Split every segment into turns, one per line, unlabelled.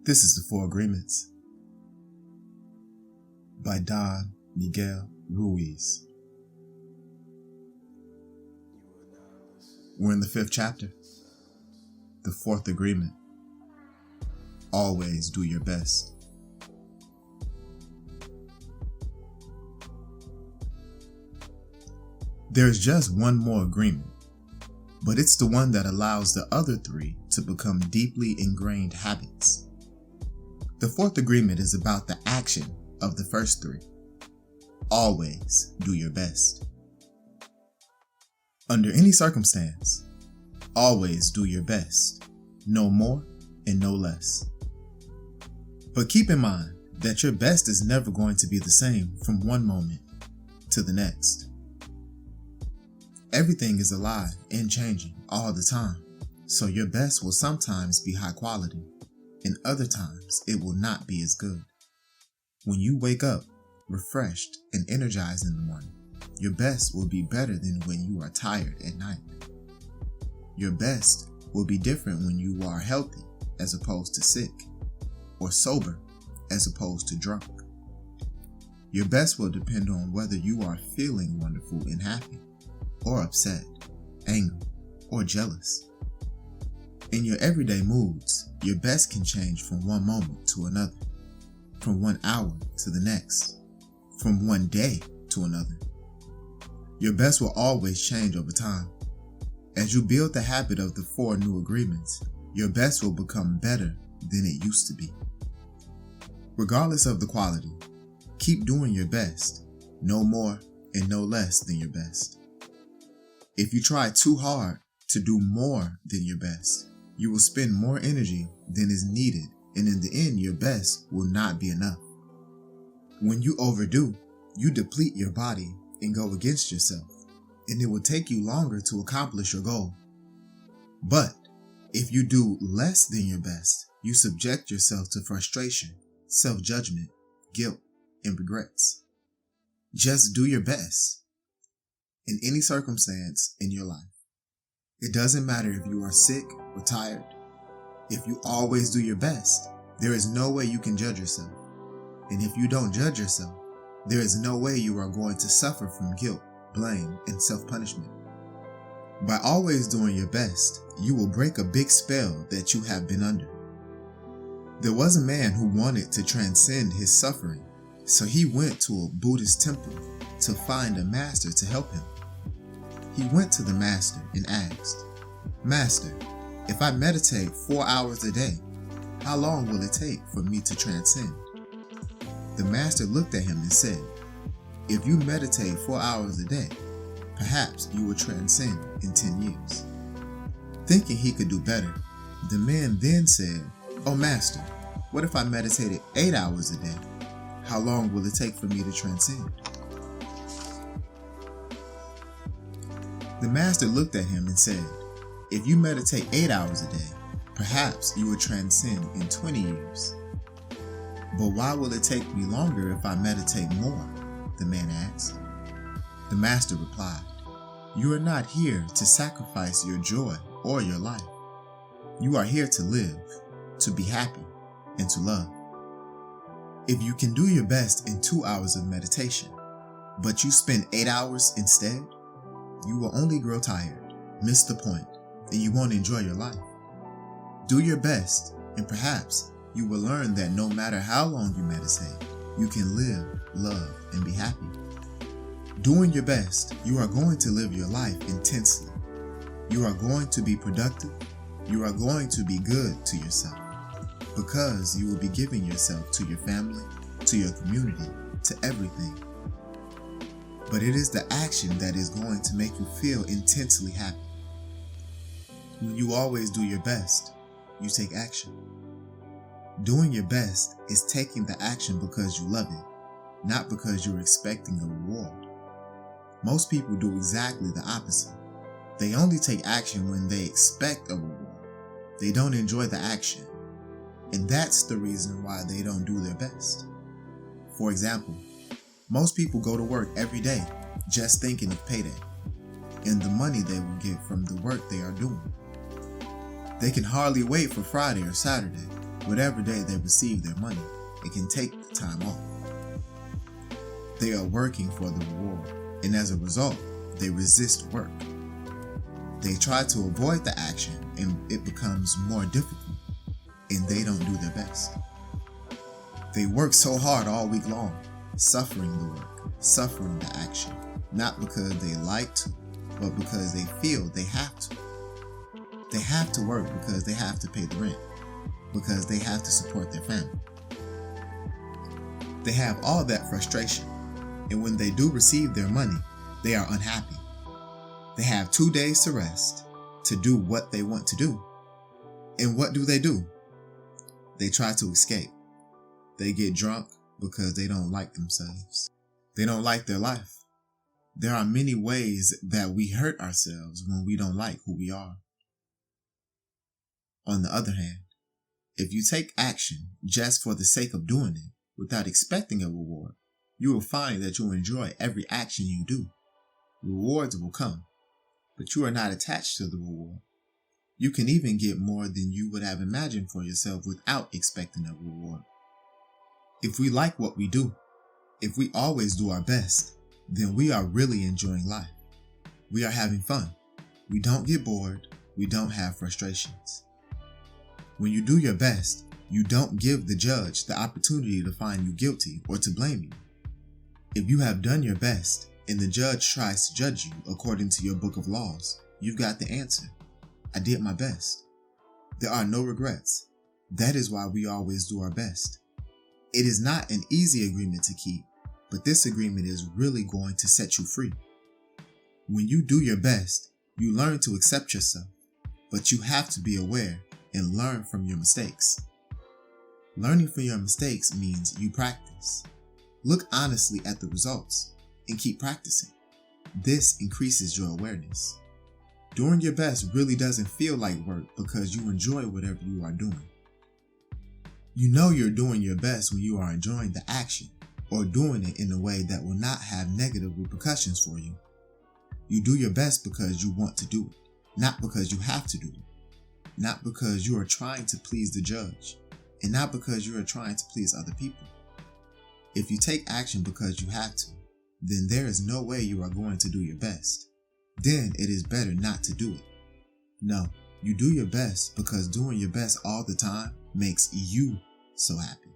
This is The Four Agreements by Don Miguel Ruiz. We're in the 5th chapter, the 4th agreement. Always do your best. There's just one more agreement, but it's the one that allows the other 3 to become deeply ingrained habits. The 4th agreement is about the action of the first 3. Always do your best. Under any circumstance, always do your best, no more and no less. But keep in mind that your best is never going to be the same from one moment to the next. Everything is alive and changing all the time, so your best will sometimes be high quality, and other times it will not be as good. When you wake up refreshed and energized in the morning, your best will be better than when you are tired at night. Your best will be different when you are healthy as opposed to sick, or sober as opposed to drunk. Your best will depend on whether you are feeling wonderful and happy, or upset, angry, or jealous. In your everyday moods, your best can change from one moment to another, from 1 hour to the next, from one day to another. Your best will always change over time. As you build the habit of the 4 new agreements, your best will become better than it used to be. Regardless of the quality, keep doing your best, no more and no less than your best. If you try too hard to do more than your best, you will spend more energy than is needed, and in the end, your best will not be enough. When you overdo, you deplete your body and go against yourself, and it will take you longer to accomplish your goal. But if you do less than your best, you subject yourself to frustration, self-judgment, guilt, and regrets. Just do your best in any circumstance in your life. It doesn't matter if you are sick or tired. If you always do your best, there is no way you can judge yourself. And if you don't judge yourself, there is no way you are going to suffer from guilt, blame, and self-punishment. By always doing your best, you will break a big spell that you have been under. There was a man who wanted to transcend his suffering, so he went to a Buddhist temple to find a master to help him. He went to the master and asked, "Master, if I meditate 4 hours a day, how long will it take for me to transcend?" The master looked at him and said, "If you meditate 4 hours a day, perhaps you will transcend in 10 years. Thinking he could do better, the man then said, "Oh master, what if I meditated 8 hours a day? How long will it take for me to transcend?" The master looked at him and said, "If you meditate 8 hours a day, perhaps you will transcend in 20 years. But why will it take me longer if I meditate more?" the man asked. The master replied, "You are not here to sacrifice your joy or your life. You are here to live, to be happy, and to love. If you can do your best in 2 hours of meditation, but you spend 8 hours instead, you will only grow tired, miss the point, and you won't enjoy your life. Do your best, and perhaps you will learn that no matter how long you meditate, you can live, love, and be happy. Doing your best, you are going to live your life intensely. You are going to be productive. You are going to be good to yourself, because you will be giving yourself to your family, to your community, to everything. But it is the action that is going to make you feel intensely happy. When you always do your best, you take action. Doing your best is taking the action because you love it, not because you're expecting a reward. Most people do exactly the opposite. They only take action when they expect a reward. They don't enjoy the action, and that's the reason why they don't do their best. For example, most people go to work every day just thinking of payday and the money they will get from the work they are doing. They can hardly wait for Friday or Saturday whatever day they receive their money and can take the time off. They are working for the reward, and as a result, they resist work. They try to avoid the action and it becomes more difficult, and they don't do their best. They work so hard all week long, suffering the work, suffering the action, not because they like to, but because they feel they have to. They have to work because they have to pay the rent, because they have to support their family. They have all that frustration, and when they do receive their money, they are unhappy. They have 2 days to rest, to do what they want to do. And what do? They try to escape. They get drunk because they don't like themselves. They don't like their life. There are many ways that we hurt ourselves when we don't like who we are. On the other hand, if you take action just for the sake of doing it without expecting a reward, you will find that you'll enjoy every action you do. Rewards will come, but you are not attached to the reward. You can even get more than you would have imagined for yourself without expecting a reward. If we like what we do, if we always do our best, then we are really enjoying life. We are having fun. We don't get bored. We don't have frustrations. When you do your best, you don't give the judge the opportunity to find you guilty or to blame you. If you have done your best and the judge tries to judge you according to your book of laws, you've got the answer. I did my best. There are no regrets. That is why we always do our best. It is not an easy agreement to keep, but this agreement is really going to set you free. When you do your best, you learn to accept yourself, but you have to be aware and learn from your mistakes. Learning from your mistakes means you practice. Look honestly at the results and keep practicing. This increases your awareness. Doing your best really doesn't feel like work because you enjoy whatever you are doing. You know you're doing your best when you are enjoying the action or doing it in a way that will not have negative repercussions for you. You do your best because you want to do it, not because you have to do it, not because you are trying to please the judge, and not because you are trying to please other people. If you take action because you have to, then there is no way you are going to do your best. Then it is better not to do it. No, you do your best because doing your best all the time makes you so happy.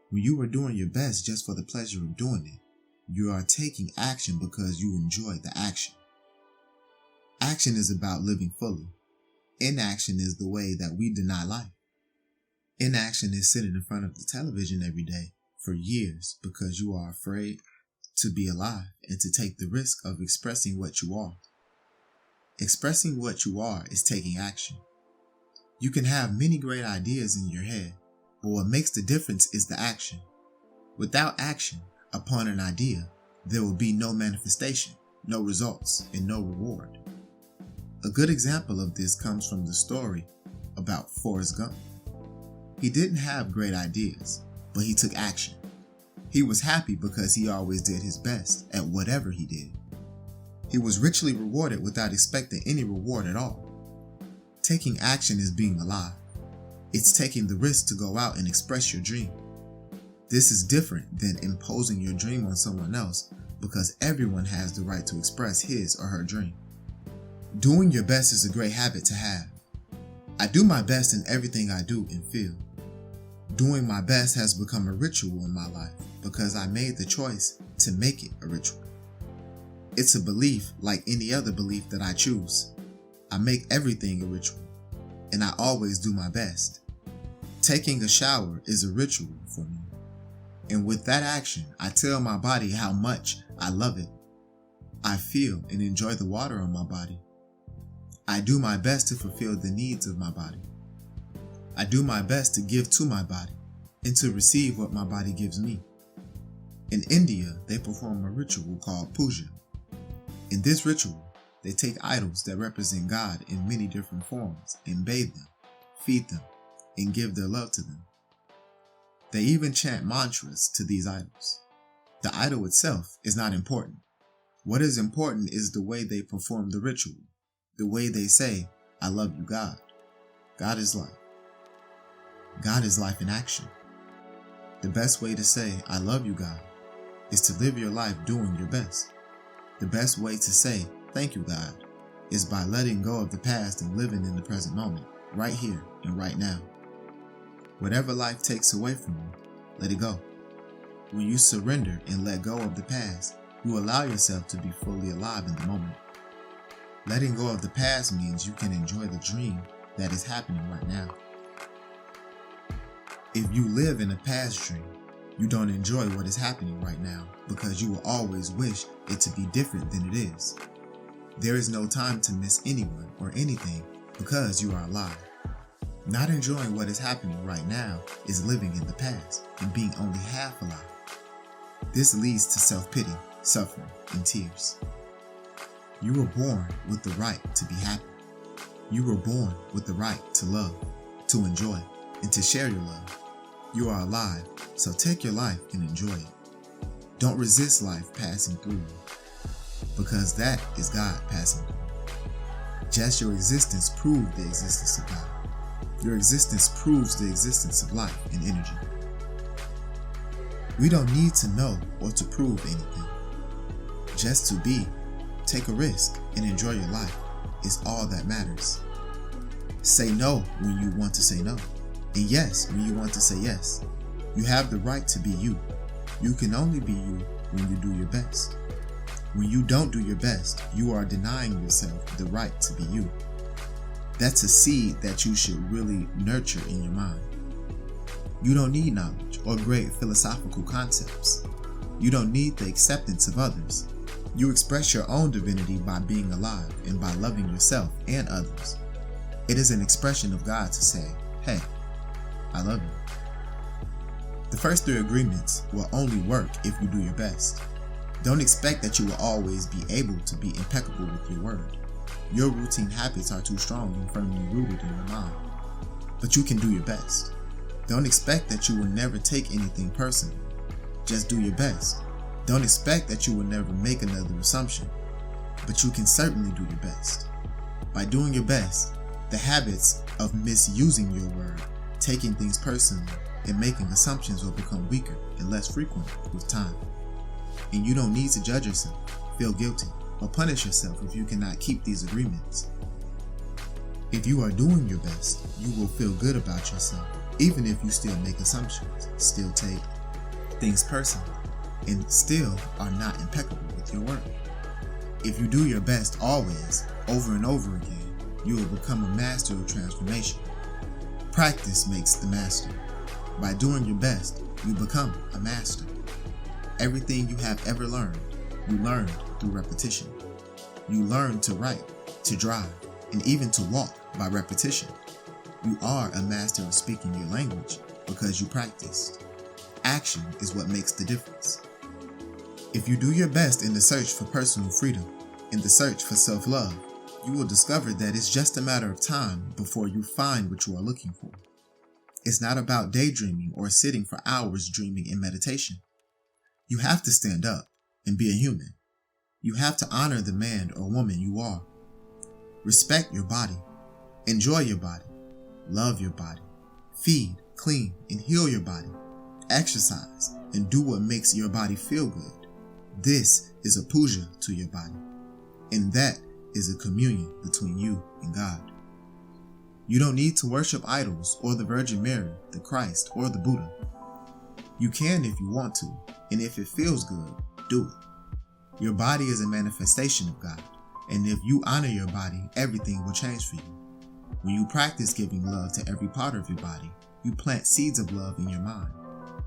When you are doing your best just for the pleasure of doing it, you are taking action because you enjoy the action. Action is about living fully. Inaction is the way that we deny life. Inaction is sitting in front of the television every day for years because you are afraid to be alive and to take the risk of expressing what you are. Expressing what you are is taking action. You can have many great ideas in your head, but what makes the difference is the action. Without action upon an idea, there will be no manifestation, no results, and no reward. A good example of this comes from the story about Forrest Gump. He didn't have great ideas, but he took action. He was happy because he always did his best at whatever he did. He was richly rewarded without expecting any reward at all. Taking action is being alive. It's taking the risk to go out and express your dream. This is different than imposing your dream on someone else because everyone has the right to express his or her dream. Doing your best is a great habit to have. I do my best in everything I do and feel. Doing my best has become a ritual in my life because I made the choice to make it a ritual. It's a belief like any other belief that I choose. I make everything a ritual, and I always do my best. Taking a shower is a ritual for me. And with that action, I tell my body how much I love it. I feel and enjoy the water on my body. I do my best to fulfill the needs of my body. I do my best to give to my body and to receive what my body gives me. In India, they perform a ritual called puja. In this ritual, they take idols that represent God in many different forms and bathe them, feed them, and give their love to them. They even chant mantras to these idols. The idol itself is not important. What is important is the way they perform the ritual, the way they say, "I love you, God." God is love. God is life in action. The best way to say, I love you, God, is to live your life doing your best. The best way to say, thank you, God, is by letting go of the past and living in the present moment, right here and right now. Whatever life takes away from you, let it go. When you surrender and let go of the past, you allow yourself to be fully alive in the moment. Letting go of the past means you can enjoy the dream that is happening right now. If you live in a past dream, you don't enjoy what is happening right now because you will always wish it to be different than it is. There is no time to miss anyone or anything because you are alive. Not enjoying what is happening right now is living in the past and being only half alive. This leads to self-pity, suffering, and tears. You were born with the right to be happy. You were born with the right to love, to enjoy, and to share your love. You are alive, so take your life and enjoy it. Don't resist life passing through you, because that is God passing through. Just your existence proves the existence of God. Your existence proves the existence of life and energy. We don't need to know or to prove anything. Just to be, take a risk, and enjoy your life is all that matters. Say no when you want to say no, and yes when you want to say yes. You have the right to be you. You can only be you when you do your best. When you don't do your best, you are denying yourself the right to be you. That's a seed that you should really nurture in your mind. You don't need knowledge or great philosophical concepts. You don't need the acceptance of others. You express your own divinity by being alive and by loving yourself and others. It is an expression of God to say, hey, I love you. The first 3 agreements will only work if you do your best. Don't expect that you will always be able to be impeccable with your word. Your routine habits are too strong and firmly rooted in your mind. But you can do your best. Don't expect that you will never take anything personally. Just do your best. Don't expect that you will never make another assumption. But you can certainly do your best. By doing your best, the habits of misusing your word, taking things personally, and making assumptions will become weaker and less frequent with time. And you don't need to judge yourself, feel guilty, or punish yourself if you cannot keep these agreements. If you are doing your best, you will feel good about yourself, even if you still make assumptions, still take things personally, and still are not impeccable with your word. If you do your best always, over and over again, you will become a master of transformation. Practice makes the master. By doing your best, you become a master. Everything you have ever learned, you learned through repetition. You learned to write, to drive, and even to walk by repetition. You are a master of speaking your language because you practiced. Action is what makes the difference. If you do your best in the search for personal freedom, in the search for self-love, you will discover that it's just a matter of time before you find what you are looking for. It's not about daydreaming or sitting for hours dreaming in meditation. You have to stand up and be a human. You have to honor the man or woman you are. Respect your body. Enjoy your body. Love your body. Feed, clean, and heal your body. Exercise and do what makes your body feel good. This is a puja to your body. And that is a communion between you and God. You don't need to worship idols or the Virgin Mary, the Christ, or the Buddha. You can if you want to, and if it feels good, do it. Your body is a manifestation of God, and if you honor your body, everything will change for you. When you practice giving love to every part of your body, you plant seeds of love in your mind,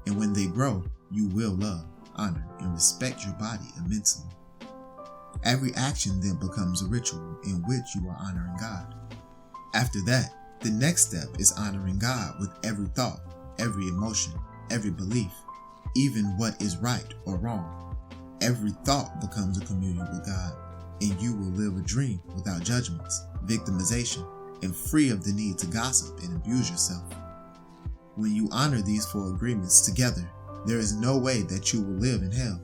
and when they grow, you will love, honor, and respect your body immensely. Every action then becomes a ritual in which you are honoring God. After that, the next step is honoring God with every thought, every emotion, every belief, even what is right or wrong. Every thought becomes a communion with God, and you will live a dream without judgments, victimization, and free of the need to gossip and abuse yourself. When you honor these 4 agreements together, there is no way that you will live in hell.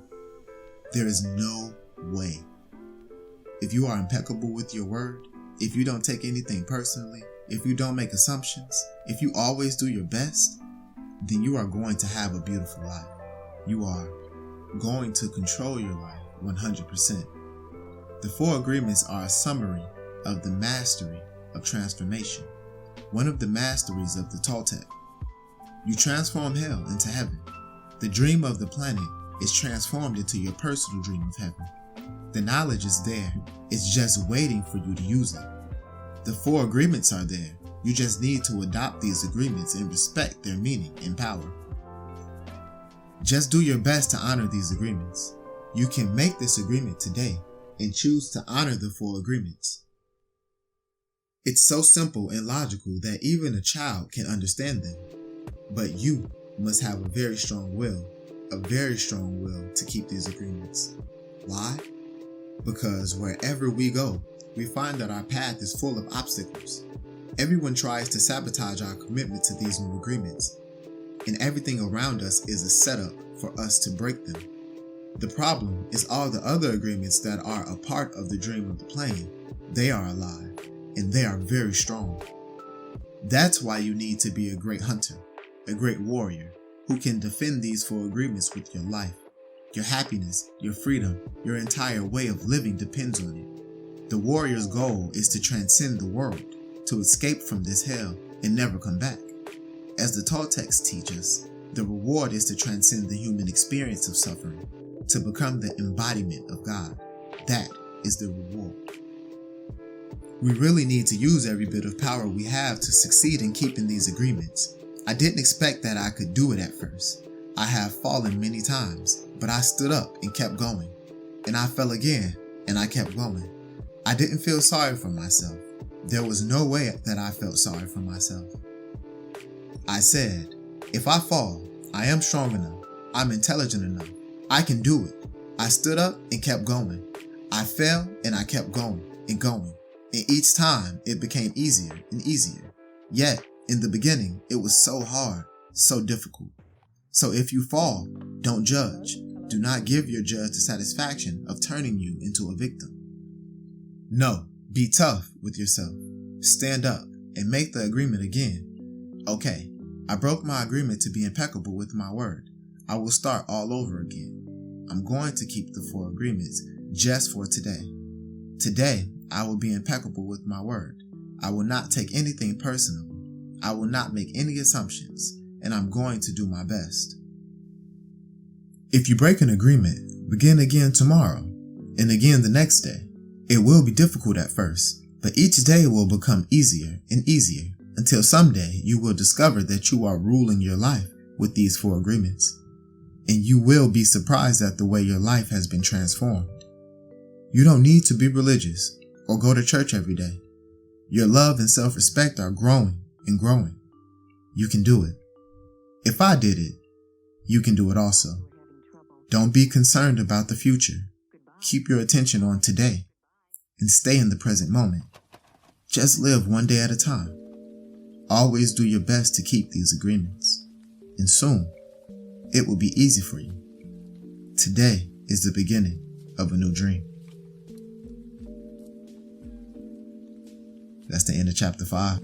There is no way. If you are impeccable with your word, if you don't take anything personally, if you don't make assumptions, if you always do your best, then you are going to have a beautiful life. You are going to control your life 100%. The 4 agreements are a summary of the mastery of transformation, one of the masteries of the Toltec. You transform hell into heaven. The dream of the planet is transformed into your personal dream of heaven. The knowledge is there. It's just waiting for you to use it. The 4 agreements are there. You just need to adopt these agreements and respect their meaning and power. Just do your best to honor these agreements. You can make this agreement today and choose to honor the 4 agreements. It's so simple and logical that even a child can understand them. But you must have a very strong will to keep these agreements. Why? Because wherever we go, we find that our path is full of obstacles. Everyone tries to sabotage our commitment to these new agreements, and everything around us is a setup for us to break them. The problem is all the other agreements that are a part of the dream of the plane. They are alive, and they are very strong. That's why you need to be a great hunter, a great warrior, who can defend these 4 agreements with your life. Your happiness, your freedom, your entire way of living depends on it. The warrior's goal is to transcend the world, to escape from this hell and never come back. As the Toltecs teach us, the reward is to transcend the human experience of suffering, to become the embodiment of God. That is the reward. We really need to use every bit of power we have to succeed in keeping these agreements. I didn't expect that I could do it at first. I have fallen many times, but I stood up and kept going. And I fell again, and I kept going. I didn't feel sorry for myself. There was no way that I felt sorry for myself. I said, if I fall, I am strong enough. I'm intelligent enough. I can do it. I stood up and kept going. I fell and I kept going and going. And each time it became easier and easier. Yet, in the beginning, it was so hard, so difficult. So if you fall, don't judge. Do not give your judge the satisfaction of turning you into a victim. No, be tough with yourself. Stand up and make the agreement again. Okay, I broke my agreement to be impeccable with my word. I will start all over again. I'm going to keep the 4 agreements just for today. Today, I will be impeccable with my word. I will not take anything personal. I will not make any assumptions, and I'm going to do my best. If you break an agreement, begin again tomorrow, and again the next day. It will be difficult at first, but each day will become easier and easier until someday you will discover that you are ruling your life with these 4 agreements. And you will be surprised at the way your life has been transformed. You don't need to be religious or go to church every day. Your love and self-respect are growing and growing. You can do it. If I did it, you can do it also. Don't be concerned about the future. Keep your attention on today and stay in the present moment. Just live one day at a time. Always do your best to keep these agreements, and soon it will be easy for you. Today is the beginning of a new dream. That's the end of chapter 5.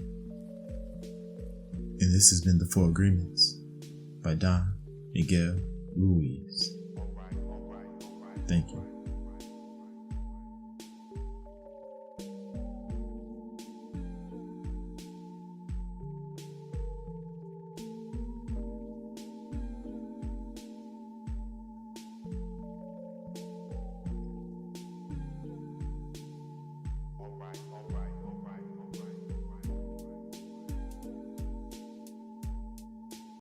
And this has been The 4 Agreements by Don Miguel Ruiz. Thank you.
All right.